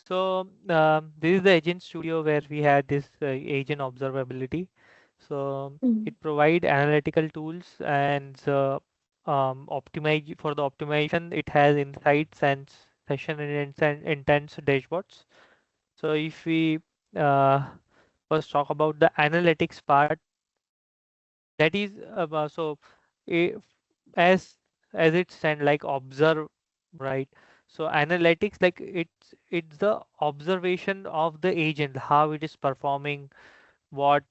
So this is the Agent Studio where we had this agent observability. So Mm. it provide analytical tools and optimize for the optimization. It has insights and session and intents dashboards. So if we uh, first talk about the analytics part, that is so if, as as it stand like observe, right? So analytics, like it's the observation of the agent, how it is performing, what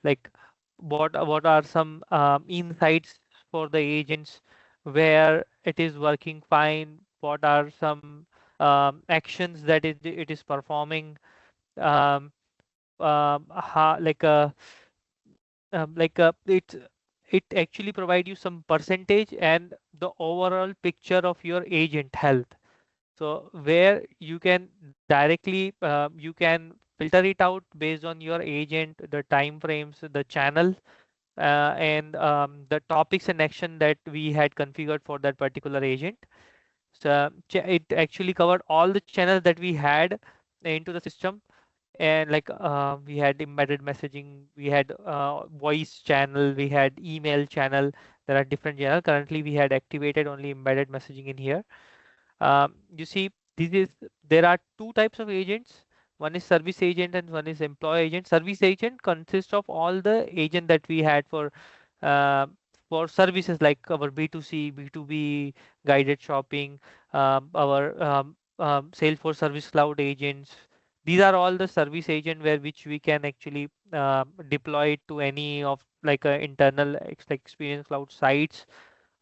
like what are some insights for the agents, where it is working fine, what are some actions that it is performing, um, how, it actually provide you some percentage and the overall picture of your agent health. So where you can directly you can filter it out based on your agent, the time frames, the channel, and the topics and action that we had configured for that particular agent. So it actually covered all the channels that we had into the system, and we had embedded messaging, we had voice channel, we had email channel. There are different channel. Currently we had activated only embedded messaging in here. You see, this is there are two types of agents. One is service agent and one is employee agent. Service agent consists of all the agent that we had uh, for services like our B2C, B2B, guided shopping, our Salesforce Service Cloud agents. These are all the service agent where which we can actually deploy it to any of like internal like Experience Cloud sites,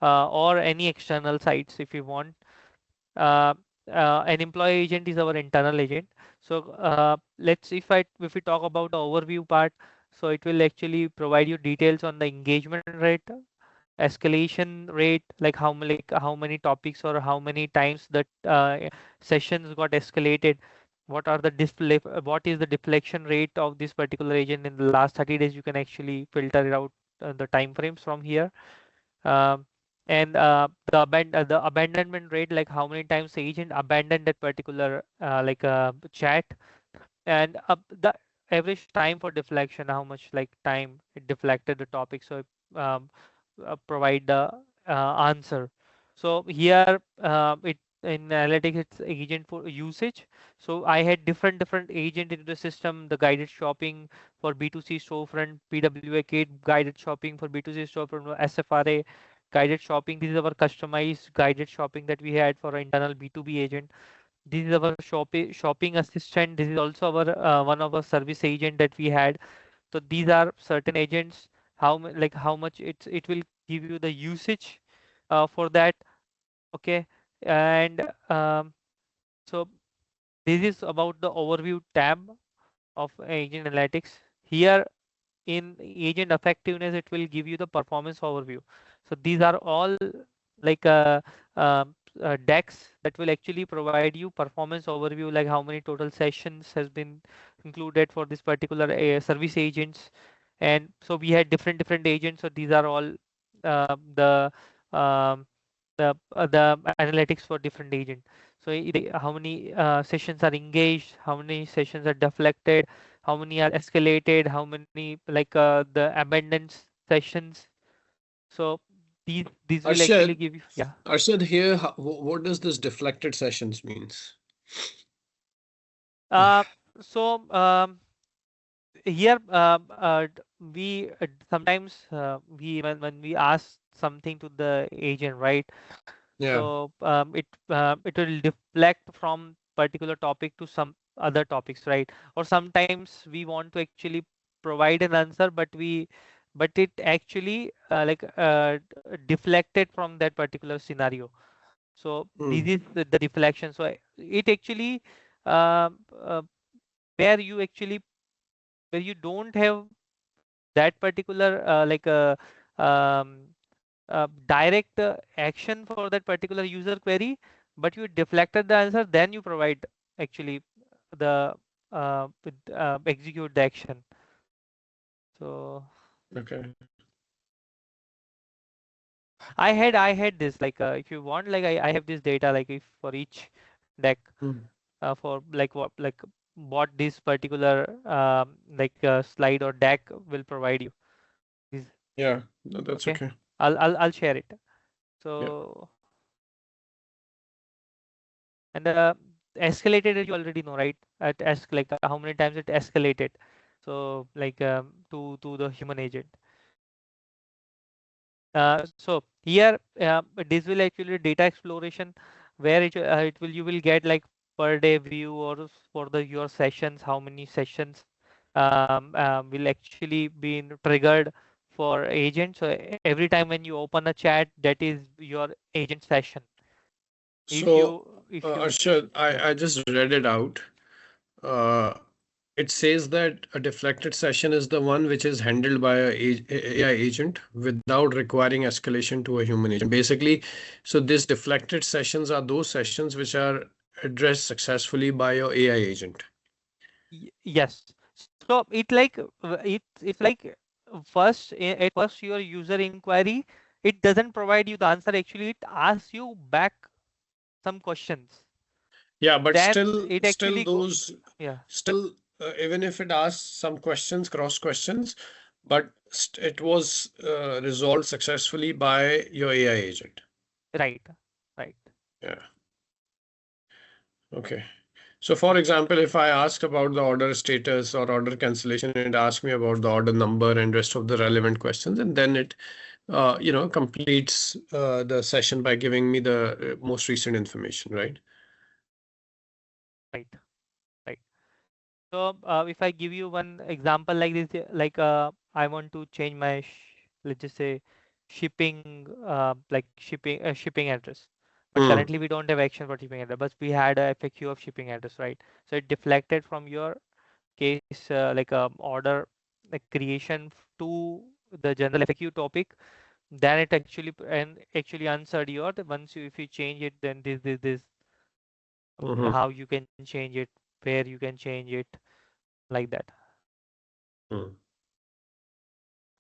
or any external sites if you want. uh, an employee agent is our internal agent. So let's if we talk about the overview part, so it will actually provide you details on the engagement rate, escalation rate, like how many topics or how many times that sessions got escalated, what is the deflection rate of this particular agent in the last 30 days. You can actually filter it out, the time frames from here. um, and the abandonment rate, like how many times the agent abandoned that particular chat, and the average time for deflection, how much like time it deflected the topic. So um, provide the answer. So here it in analytics it's agent for usage. So I had different agent into the system, the guided shopping for B2C storefront, PWA kit, guided shopping for B2C storefront, SFRA, guided shopping. This is our customized guided shopping that we had for our internal B2B agent. This is our shopping assistant. This is also our one of our service agent that we had. So these are certain agents. How much it will give you the usage for that. Okay, and so this is about the overview tab of agent analytics. Here in agent effectiveness, it will give you the performance overview. So these are all like decks that will actually provide you performance overview, like how many total sessions has been included for this particular service agents. And so we had different agents. So these are all the um, the analytics for different agent. So how many sessions are engaged, how many sessions are deflected, how many are escalated, how many the abundance sessions. So these will actually Arshad, give you, yeah. Arshad, here, what does this deflected sessions means? Uh, so here we sometimes when we ask something to the agent, right? Yeah. So it will deflect from particular topic to some other topics, right? Or sometimes we want to actually provide an answer, but it actually deflected from that particular scenario. So this Hmm. is the deflection. So it actually um, uh, where you actually where you don't have that particular um, direct action for that particular user query, but you deflected the answer, then you provide actually the execute the action. So Okay. I had this if you want, I have this data, like if for each deck Hmm. for what this particular slide or deck will provide you. Is Yeah, no, that's okay. okay. I'll share it. Yeah. So and escalated you already know, right? At like how many times it escalated. So to the human agent. So here this will actually data exploration where it will you will get like per day view or for the your sessions, how many sessions will actually be triggered for agent. So every time when you open a chat, that is your agent session. So, If you Arshad, I just read it out. Uh, it says that a deflected session is the one which is handled by a AI agent without requiring escalation to a human agent. Basically, so these deflected sessions are those sessions which are addressed successfully by your AI agent. yes. So it's like at first your user inquiry, it doesn't provide you the answer. Actually, it asks you back some questions. Yeah, but Then still, it still actually go. those, Yeah, still, even if it asks some questions, cross questions, but it was resolved successfully by your AI agent. right, right. Yeah. Okay. So, for example, if I ask about the order status or order cancellation, it asks me about the order number and rest of the relevant questions, and then it, completes the session by giving me the most recent information, right? Right, right. So if I give you one example like this, I want to change my let's just say shipping address. But Hmm. currently we don't have action for shipping address, but we had a FAQ of shipping address, right? So it deflected from your case order creation to the general FAQ topic. Then it actually and actually answered your once you if you change it, then this Mm-hmm. how you can change it, where you can change it, like that. Hmm.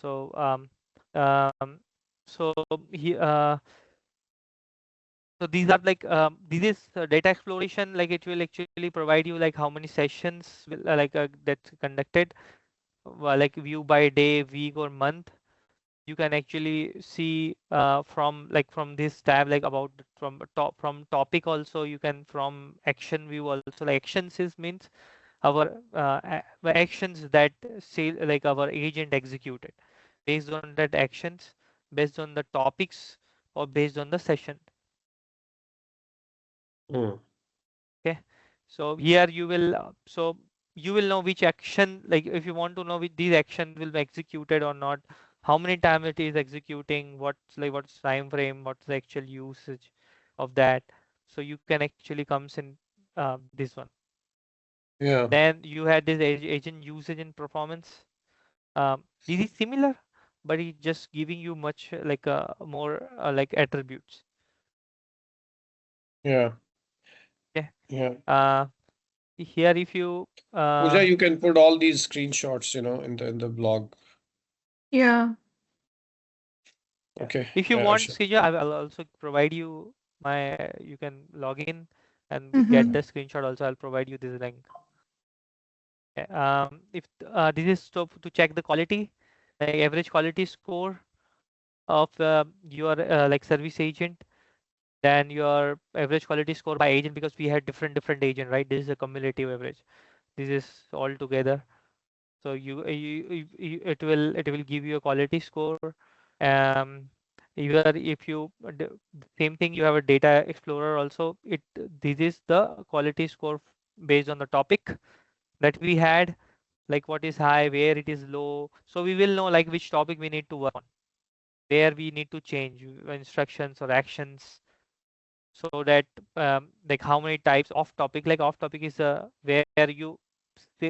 So um, so he so these are this is data exploration. Like it will actually provide you like how many sessions will that's conducted, like view by day, week, or month. You can actually see from this tab like about from topic also. You can from action view also. Like actions is means our actions that say like our agent executed based on that actions, based on the topics, or based on the session. Hmm. Okay, so here you will you will know which action, like if you want to know which these action will be executed or not, how many time it is executing, what's time frame, what's the actual usage of that. So you can actually comes in this one. Yeah. Then you had this agent usage and performance. This is similar, but it's just giving you much more like attributes. Yeah. Okay. Yeah. Uh, Here if you Pooja, you can put all these screenshots, in the blog. Yeah. yeah, Okay. if you Yeah, want, Arshad. Srija, I will also provide you you can log in and get Mm-hmm. the screenshot also. I'll provide you this link. Okay. If this is to check the quality, like average quality score of your service agent, then your average quality score by agent, because we had different agent, right? This is a cumulative average. This is all together. So it will give you a quality score. Um, Either if you same thing, you have a data explorer also. This is the quality score based on the topic that we had, like what is high, where it is low. So we will know like which topic we need to work on, where we need to change instructions or actions, so that like how many types of topic. Like off topic is where you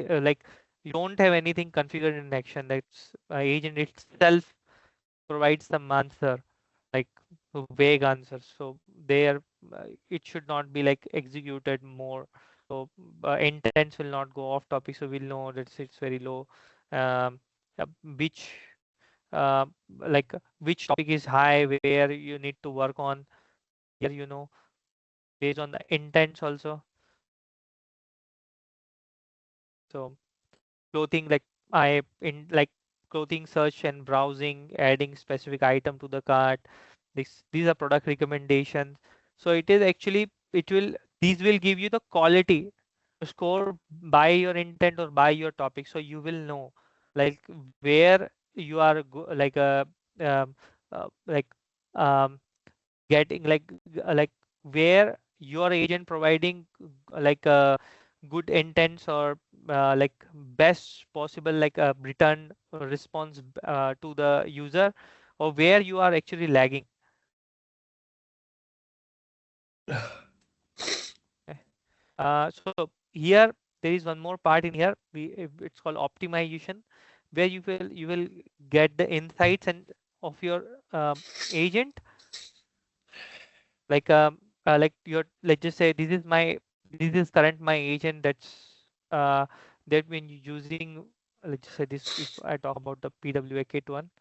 like you don't have anything configured in action. That's agent itself provides some answer, like vague answers. So there it should not be like executed more. So intents will not go off topic. So we'll know that it's very low. Um, which uh, like which topic is high, where you need to work on. Here you know. based on the intents also. So clothing, like I in like clothing search and browsing, adding specific item to the cart. These are product recommendations. So it is actually, it will, these will give you the quality score by your intent or by your topic. So you will know like where you are um, like um, getting like where your agent providing like good intents or like best possible like a return response to the user, or where you are actually lagging. Okay. So here there is one more part in here. It's called optimization, where you will get the insights and of your agent, like your, let's just say this is current my agent uh that when you're using, let's just say this, if I talk about the PWA kit one.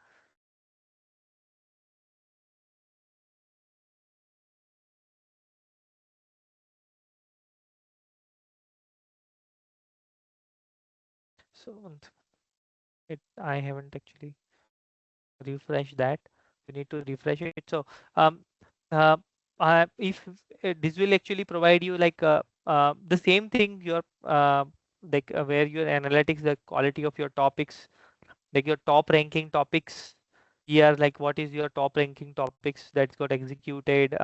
So it, I haven't actually refreshed that. You need to refresh it. So um uh, if this will actually provide you like the same thing, your where your analytics, the quality of your topics, like your top ranking topics here, like what is your top ranking topics that's got executed,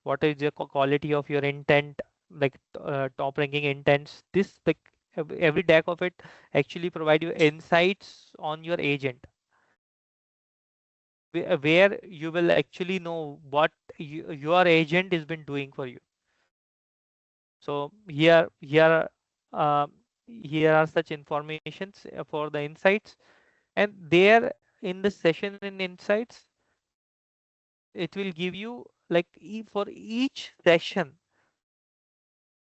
what is the quality of your intent, like top ranking intents. This like every deck of it actually provide you insights on your agent, where you will actually know what your agent has been doing for you. So here are such informations for the insights, and there in the session and insights it will give you like for each session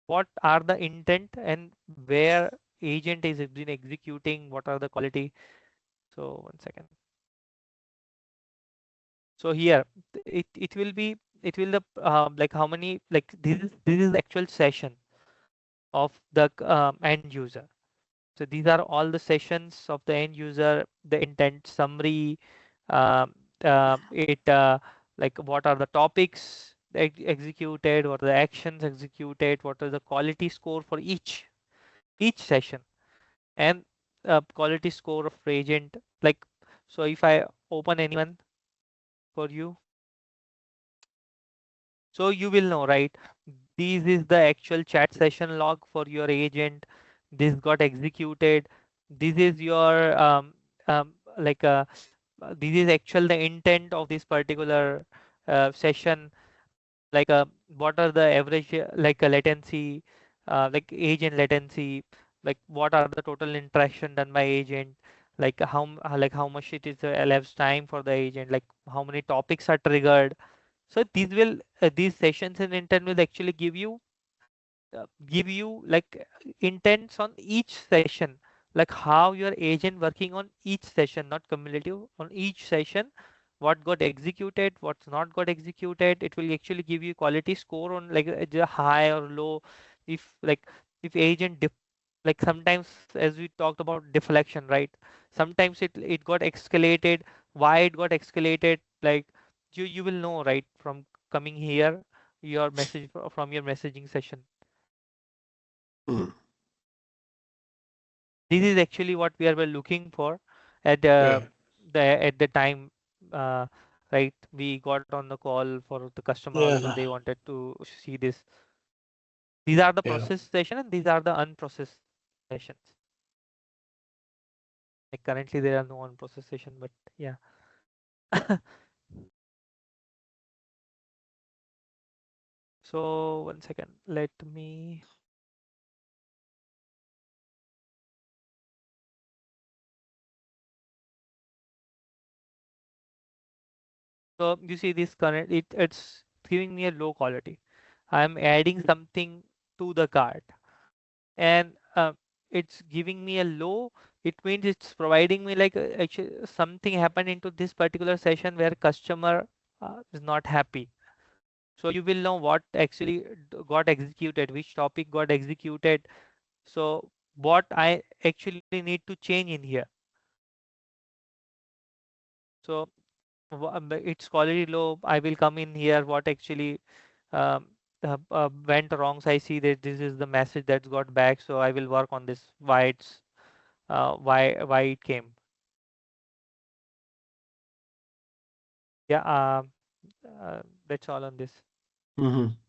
what are the intent and where agent is been executing, what are the quality. So one second. So here it will be, it will the like how many, like this is the actual session of the end user. So these are all the sessions of the end user, the intent summary, um, it like what are the topics executed, what are the actions executed, what is the quality score for each session, and quality score of agent. Like, so if I open anyone for you, so you will know, right? This is the actual chat session log for your agent. This got executed. This is your like this is actual the intent of this particular session. Like what are the average like a latency, like agent latency, like what are the total interaction done by agent, like like how much it is elapsed time for the agent, like how many topics are triggered. So these sessions in intent will actually give you like intents on each session, like how your agent working on each session, not cumulative, on each session, what got executed, what's not got executed. It will actually give you quality score on like the high or low. If like if agent like sometimes, as we talked about deflection, right? Sometimes it got escalated. Why it got escalated, like you will know, right, from coming here your message from your messaging session. Hmm. This is actually what we are well looking for at Yeah, at the time, uh, right? We got on the call for the customer also, yeah, they wanted to see this. These are the yeah. processed session and these are the unprocessed sessions. Like currently there are no unprocessed session, but yeah. So one second, let me. So you see this current, it's giving me a low quality. I'm adding something to the cart, and it's giving me a low. It means it's providing me like actually something happened into this particular session where customer is not happy. So you will know what actually got executed, which topic got executed. So what I actually need to change in here. So it's quality low. I will come in here. What actually um, went wrong? So I see that this is the message that's got back. So I will work on this. Why it's why it came. Yeah. That's all on this. Mm-hmm.